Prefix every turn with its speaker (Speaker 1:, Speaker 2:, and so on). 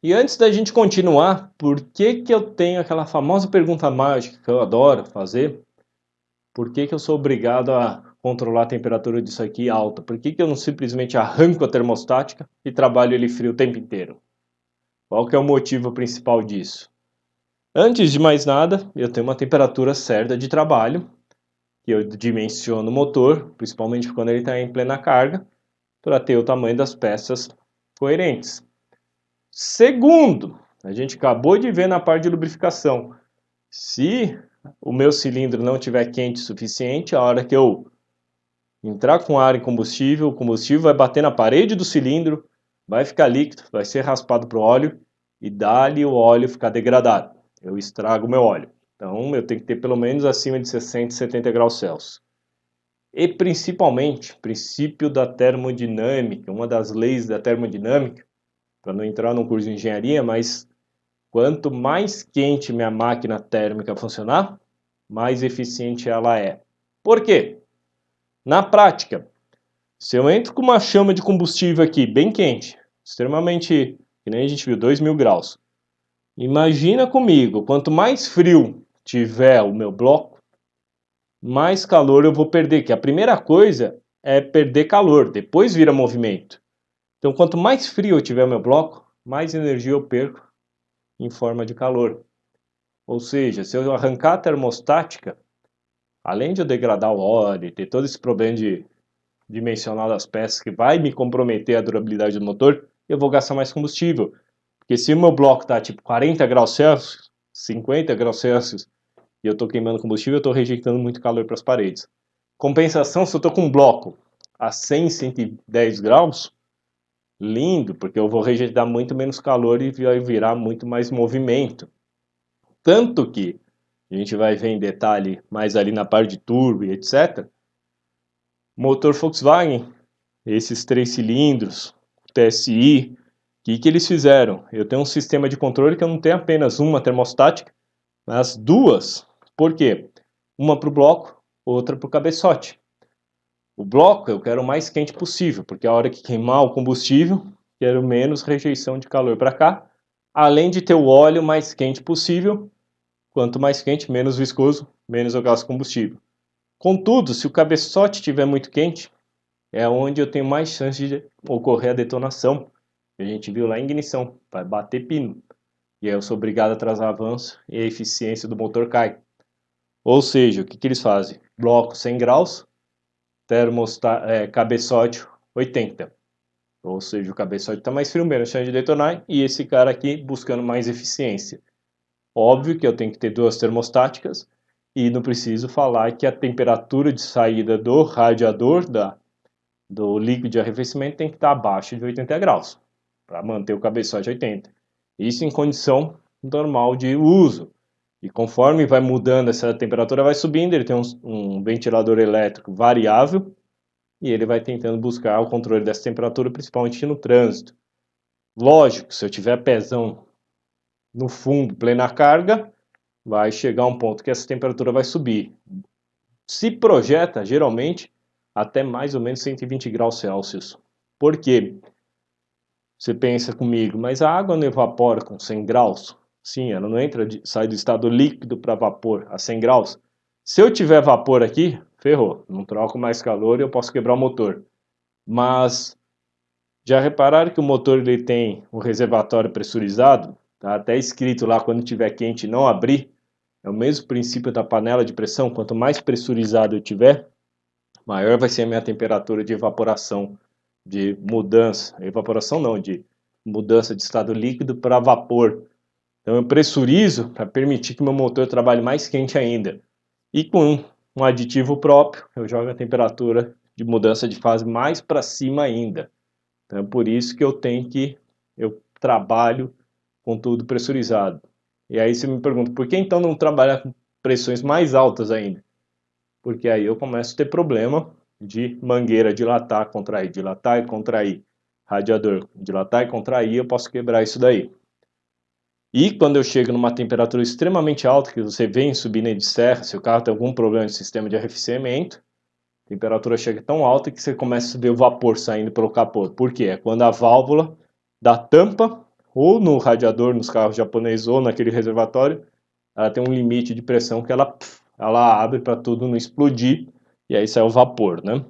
Speaker 1: E antes da gente continuar, por que que eu tenho aquela famosa pergunta mágica que eu adoro fazer? Por que que eu sou obrigado a controlar a temperatura disso aqui alta? Por que que eu não simplesmente arranco a termostática e trabalho ele frio o tempo inteiro? Qual que é o motivo principal disso? Antes de mais nada, eu tenho uma temperatura certa de trabalho, que eu dimensiono o motor, principalmente quando ele está em plena carga, para ter o tamanho das peças coerentes. Segundo, a gente acabou de ver na parte de lubrificação. Se o meu cilindro não estiver quente o suficiente, a hora que eu entrar com ar em combustível, o combustível vai bater na parede do cilindro, vai ficar líquido, vai ser raspado para o óleo e dá-lhe o óleo ficar degradado. Eu estrago o meu óleo. Então eu tenho que ter pelo menos acima de 60, 70 graus Celsius. E principalmente, princípio da termodinâmica, uma das leis da termodinâmica, para não entrar no curso de engenharia, mas quanto mais quente minha máquina térmica funcionar, mais eficiente ela é. Por quê? Na prática, se eu entro com uma chama de combustível aqui bem quente, extremamente, que nem a gente viu, 2000 graus, imagina comigo, quanto mais frio tiver o meu bloco, mais calor eu vou perder, que a primeira coisa é perder calor, depois vira movimento. Então, quanto mais frio eu tiver o meu bloco, mais energia eu perco em forma de calor. Ou seja, se eu arrancar a termostática, além de eu degradar o óleo e ter todo esse problema de dimensional das peças que vai me comprometer a durabilidade do motor, eu vou gastar mais combustível. Porque se o meu bloco está tipo 40 graus Celsius, 50 graus Celsius, e eu estou queimando combustível, eu estou rejeitando muito calor para as paredes. Compensação, se eu estou com um bloco a 100, 110 graus, lindo, porque eu vou rejeitar muito menos calor e vai virar muito mais movimento. Tanto que a gente vai ver em detalhe mais ali na parte de turbo e etc. Motor Volkswagen, esses 3 cilindros, TSI, o que eles fizeram? Eu tenho um sistema de controle que eu não tenho apenas uma termostática, mas duas. Por quê? Uma para o bloco, outra para o cabeçote. O bloco eu quero o mais quente possível, porque a hora que queimar o combustível, quero menos rejeição de calor para cá, além de ter o óleo mais quente possível. Quanto mais quente, menos viscoso, menos eu gasto combustível. Contudo, se o cabeçote estiver muito quente, é onde eu tenho mais chance de ocorrer a detonação. A gente viu lá em ignição, vai bater pino. E aí eu sou obrigado a atrasar avanço e a eficiência do motor cai. Ou seja, o que eles fazem? Bloco 100 graus, cabeçote 80. Ou seja, o cabeçote está mais frio, menos chance de detonar, e esse cara aqui buscando mais eficiência. Óbvio que eu tenho que ter duas termostáticas, e não preciso falar que a temperatura de saída do radiador do líquido de arrefecimento tem que estar abaixo de 80 graus, para manter o cabeçote 80. Isso em condição normal de uso. E conforme vai mudando, essa temperatura vai subindo, ele tem um ventilador elétrico variável, e ele vai tentando buscar o controle dessa temperatura, principalmente no trânsito. Lógico, se eu tiver pezão no fundo, plena carga, vai chegar um ponto que essa temperatura vai subir. Se projeta, geralmente, até mais ou menos 120 graus Celsius. Por quê? Você pensa comigo, mas a água não evapora com 100 graus? Sim, ela não entra, sai do estado líquido para vapor a 100 graus. Se eu tiver vapor aqui, ferrou, não troco mais calor e eu posso quebrar o motor. Mas já repararam que o motor ele tem um reservatório pressurizado? Tá até escrito lá quando estiver quente não abrir. É o mesmo princípio da panela de pressão. Quanto mais pressurizado eu tiver, maior vai ser a minha temperatura de evaporação, de mudança. Evaporação não, de mudança de estado líquido para vapor. Então eu pressurizo para permitir que meu motor trabalhe mais quente ainda. E com um aditivo próprio, eu jogo a temperatura de mudança de fase mais para cima ainda. Então é por isso que eu trabalho com tudo pressurizado. E aí você me pergunta, por que então não trabalhar com pressões mais altas ainda? Porque aí eu começo a ter problema de mangueira dilatar e contrair, radiador dilatar e contrair, eu posso quebrar isso daí. E quando eu chego numa temperatura extremamente alta, que você vem subindo de serra, se o carro tem algum problema de sistema de arrefecimento, a temperatura chega tão alta que você começa a ver o vapor saindo pelo capô. Por quê? É quando a válvula da tampa, ou no radiador, nos carros japoneses, ou naquele reservatório, ela tem um limite de pressão que ela abre para tudo não explodir, e aí sai o vapor, né?